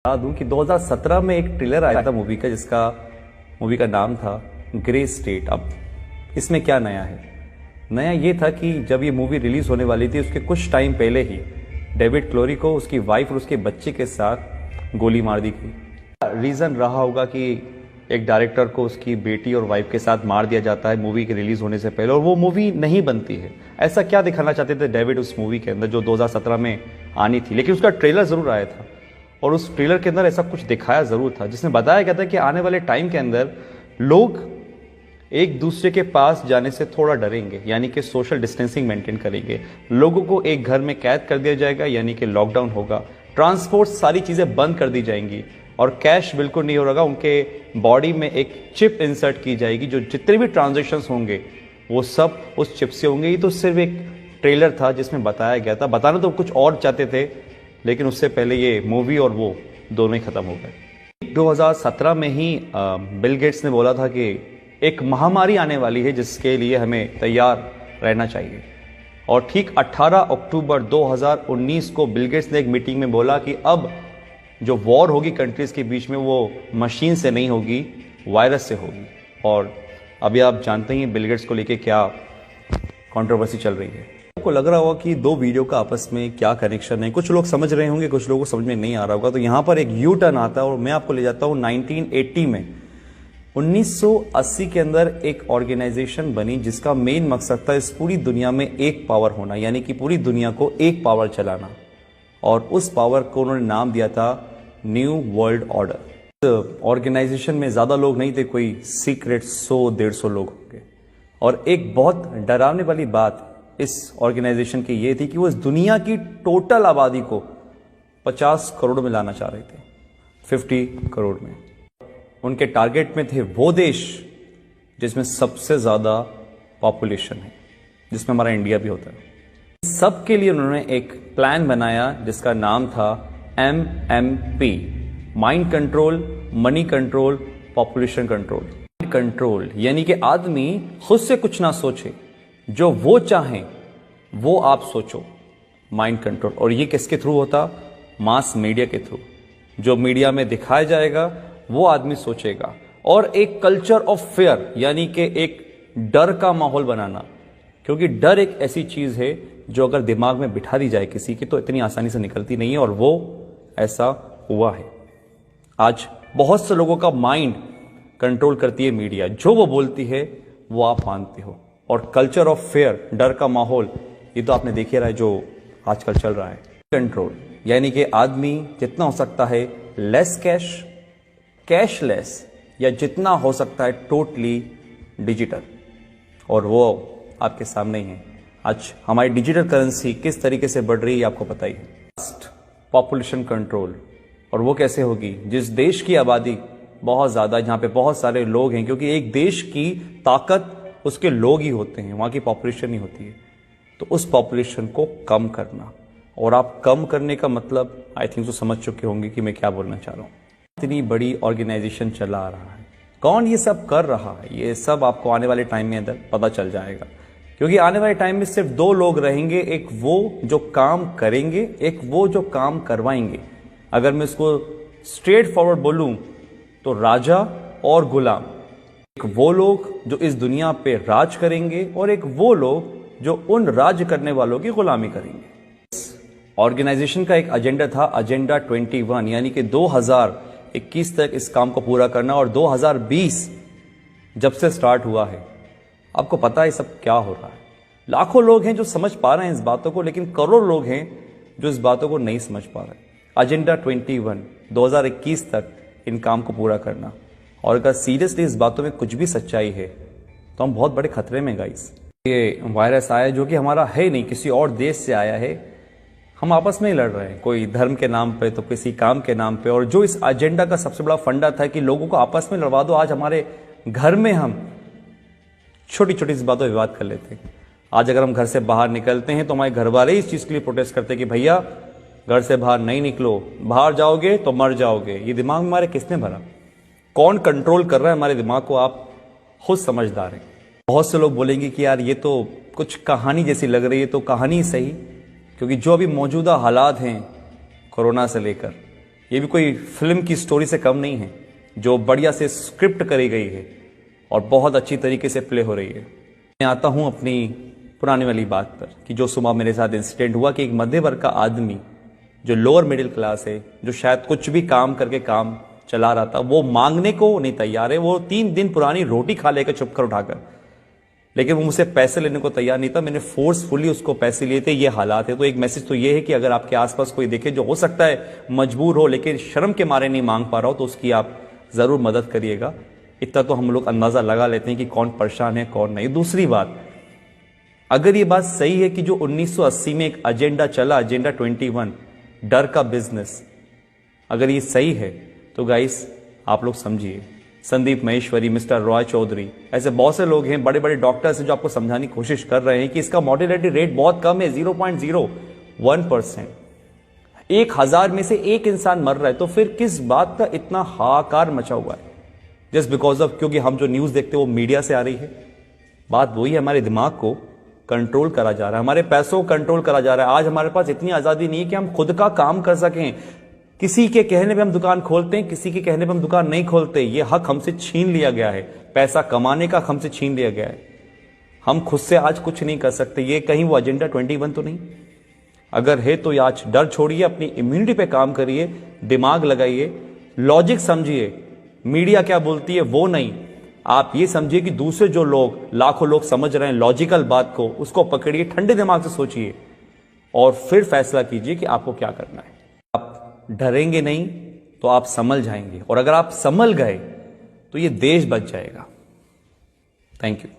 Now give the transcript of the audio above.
बता दूं कि 2017 में एक ट्रेलर आया था मूवी का, मूवी का नाम था ग्रे स्टेट। अब इसमें क्या नया है? नया ये था कि जब ये मूवी रिलीज होने वाली थी उसके कुछ टाइम पहले ही डेविड क्लोरी को उसकी वाइफ और उसके बच्चे के साथ गोली मार दी गई। रीजन रहा होगा कि एक डायरेक्टर को उसकी बेटी और वाइफ के साथ मार दिया जाता है मूवी के रिलीज होने से पहले, और वो मूवी नहीं बनती है। ऐसा क्या दिखाना चाहते थे डेविड उस मूवी के अंदर जो 2017 में आनी थी? लेकिन उसका ट्रेलर जरूर आया था और उस ट्रेलर के अंदर ऐसा कुछ दिखाया जरूर था जिसमें बताया गया था कि आने वाले टाइम के अंदर लोग एक दूसरे के पास जाने से थोड़ा डरेंगे, यानी कि सोशल डिस्टेंसिंग मेंटेन करेंगे। लोगों को एक घर में कैद कर दिया जाएगा, यानी कि लॉकडाउन होगा। ट्रांसपोर्ट सारी चीजें बंद कर दी जाएंगी और कैश बिल्कुल नहीं होगा। उनके बॉडी में एक चिप इंसर्ट की जाएगी, जो जितने भी ट्रांजेक्शन्स होंगे वो सब उस चिप से होंगे। ये तो सिर्फ एक ट्रेलर था जिसमें बताया गया था। बताना तो कुछ और चाहते थे, लेकिन उससे पहले ये मूवी और वो दोनों ही खत्म हो गए। 2017 में ही बिल गेट्स ने बोला था कि एक महामारी आने वाली है जिसके लिए हमें तैयार रहना चाहिए। और ठीक 18 अक्टूबर 2019 को बिल गेट्स ने एक मीटिंग में बोला कि अब जो वॉर होगी कंट्रीज के बीच में वो मशीन से नहीं होगी, वायरस से होगी। और अभी आप जानते ही बिल गेट्स को लेके क्या कंट्रोवर्सी चल रही है। आपको लग रहा होगा कि दो वीडियो का आपस में क्या कनेक्शन है। कुछ लोग समझ रहे होंगे, कुछ लोगों को समझ में नहीं आ रहा होगा। तो यहाँ पर एक यू टर्न आता है और मैं आपको ले जाता हूँ 1980 में। 1980 के अंदर एक ऑर्गेनाइजेशन बनी जिसका मेन मकसद था इस पूरी दुनिया में एक पावर होना, यानी कि पूरी दुनिया को एक पावर चलाना। और उस पावर को उन्होंने नाम दिया था न्यू वर्ल्ड ऑर्डर। ऑर्गेनाइजेशन में ज्यादा लोग नहीं थे, कोई सीक्रेट 100-150 लोग होंगे। और एक बहुत डरावने वाली बात इस ऑर्गेनाइजेशन की ये थी कि वो इस दुनिया की टोटल आबादी को 50 करोड़ में लाना चाह रहे थे, 50 करोड़ में। उनके टारगेट में थे वो देश जिसमें सबसे ज्यादा पॉपुलेशन है, जिसमें हमारा इंडिया भी होता है। सबके लिए उन्होंने एक प्लान बनाया जिसका नाम था MMP, mind control, money control, population control. Control यानी कि आदमी खुद से कुछ ना सोचे, जो वो चाहें वो आप सोचो, माइंड कंट्रोल। और ये किसके थ्रू होता? मास मीडिया के थ्रू। जो मीडिया में दिखाया जाएगा वो आदमी सोचेगा। और एक कल्चर ऑफ फेयर, यानी कि एक डर का माहौल बनाना, क्योंकि डर एक ऐसी चीज है जो अगर दिमाग में बिठा दी जाए किसी की तो इतनी आसानी से निकलती नहीं है। और वो ऐसा हुआ है। आज बहुत से लोगों का माइंड कंट्रोल करती है मीडिया, जो वो बोलती है वो आप मानते हो। और कल्चर ऑफ फेयर, डर का माहौल, ये तो आपने देख ही रहा है जो आजकल चल रहा है। कंट्रोल यानी कि आदमी जितना हो सकता है लेस कैश, कैशलेस, या जितना हो सकता है टोटली डिजिटल। और वो आपके सामने ही है। आज हमारी डिजिटल करेंसी किस तरीके से बढ़ रही है आपको पता ही है। पॉपुलेशन कंट्रोल, और वो कैसे होगी? जिस देश की आबादी बहुत ज्यादा, जहां पे बहुत सारे लोग हैं, क्योंकि एक देश की ताकत उसके लोग ही होते हैं, वहां की पॉपुलेशन ही होती है। तो उस पॉपुलेशन को कम करना, और आप कम करने का मतलब आई थिंक तो समझ चुके होंगे कि मैं क्या बोलना चाह रहा हूं। इतनी बड़ी ऑर्गेनाइजेशन चला रहा है, कौन ये सब कर रहा है, ये सब आपको आने वाले टाइम में अंदर पता चल जाएगा। क्योंकि आने वाले टाइम में सिर्फ दो लोग रहेंगे, एक वो जो काम करेंगे, एक वो जो काम करवाएंगे। अगर मैं इसको स्ट्रेट फॉरवर्ड बोलूं तो राजा और गुलाम। एक वो लोग जो इस दुनिया पे राज करेंगे और एक वो लोग जो उन राज करने वालों की गुलामी करेंगे। ऑर्गेनाइजेशन का एक एजेंडा था, एजेंडा 21, यानी कि 2021 तक इस काम को पूरा करना। और 2020 जब से स्टार्ट हुआ है, आपको पता है सब क्या हो रहा है। लाखों लोग हैं जो समझ पा रहे हैं इस बातों को, लेकिन करोड़ लोग हैं जो इस बातों को नहीं समझ पा रहे। एजेंडा 21, 2021 तक इन काम को पूरा करना। और अगर सीरियसली इस बातों में कुछ भी सच्चाई है तो हम बहुत बड़े खतरे में गाइस। ये वायरस आया जो कि हमारा है नहीं, किसी और देश से आया है। हम आपस में ही लड़ रहे हैं, कोई धर्म के नाम पे तो किसी काम के नाम पे। और जो इस एजेंडा का सबसे बड़ा फंडा था कि लोगों को आपस में लड़वा दो, आज हमारे घर में हम छोटी छोटी सी बातों पर विवाद कर लेते हैं। आज अगर हम घर से बाहर निकलते हैं तो हमारे घर वाले इस चीज के लिए प्रोटेस्ट करते हैं कि भैया घर से बाहर नहीं निकलो, बाहर जाओगे तो मर जाओगे। ये दिमाग में हमारे किसने भरा? कौन कंट्रोल कर रहा है हमारे दिमाग को? आप खुद समझदार हैं। बहुत से लोग बोलेंगे कि यार ये तो कुछ कहानी जैसी लग रही है। तो कहानी सही, क्योंकि जो अभी मौजूदा हालात हैं कोरोना से लेकर, ये भी कोई फिल्म की स्टोरी से कम नहीं है, जो बढ़िया से स्क्रिप्ट करी गई है और बहुत अच्छी तरीके से प्ले हो रही है। मैं आता हूं अपनी पुरानी वाली बात पर कि जो सुबह मेरे साथ इंसिडेंट हुआ कि एक मध्य वर्ग का आदमी जो लोअर मिडिल क्लास है, जो शायद कुछ भी काम करके काम चला रहा था, वो मांगने को नहीं तैयार है। वो 3 दिन पुरानी रोटी खा लेकर चुप कर उठाकर, लेकिन वो मुझसे पैसे लेने को तैयार नहीं था। मैंने फोर्सफुली उसको पैसे लिए थे। ये हालात है। तो एक मैसेज तो ये है कि अगर आपके आसपास कोई देखे जो हो सकता है मजबूर हो लेकिन शर्म के मारे नहीं मांग पा रहा हो, तो उसकी आप जरूर मदद करिएगा। इतना तो हम लोग अंदाजा लगा लेते हैं कि कौन परेशान है कौन नहीं। दूसरी बात, अगर ये बात सही है कि जो 1980 में एक एजेंडा चला, एजेंडा 21, डर का बिजनेस, अगर ये सही है तो गाइस आप लोग समझिए, संदीप महेश्वरी, मिस्टर रॉय चौधरी, ऐसे बहुत से लोग हैं, बड़े बड़े डॉक्टर्स हैं जो आपको समझाने की कोशिश कर रहे हैं कि इसका मॉर्टेलिटी रेट बहुत कम है, 0.01%। 1000 में से एक इंसान मर रहा है, तो फिर किस बात का इतना हाहाकार मचा हुआ है? जस्ट बिकॉज ऑफ, क्योंकि हम जो न्यूज देखते हैं वो मीडिया से आ रही है। बात वही है, हमारे दिमाग को कंट्रोल करा जा रहा है, हमारे पैसों को कंट्रोल करा जा रहा है। आज हमारे पास इतनी आजादी नहीं है कि हम खुद का काम कर सकें। किसी के कहने पे हम दुकान खोलते हैं, किसी के कहने पे हम दुकान नहीं खोलते। ये हक हमसे छीन लिया गया है, पैसा कमाने का हमसे छीन लिया गया है। हम खुद से आज कुछ नहीं कर सकते। ये कहीं वो एजेंडा 21 तो नहीं? अगर है तो आज डर छोड़िए, अपनी इम्यूनिटी पे काम करिए, दिमाग लगाइए, लॉजिक समझिए। मीडिया क्या बोलती है वो नहीं, आप ये समझिए कि दूसरे जो लोग, लाखों लोग समझ रहे हैं लॉजिकल बात को, उसको पकड़िए, ठंडे दिमाग से सोचिए और फिर फैसला कीजिए कि आपको क्या करना है। आप डरेंगे नहीं तो आप संभल जाएंगे, और अगर आप संभल गए तो ये देश बच जाएगा। Thank you.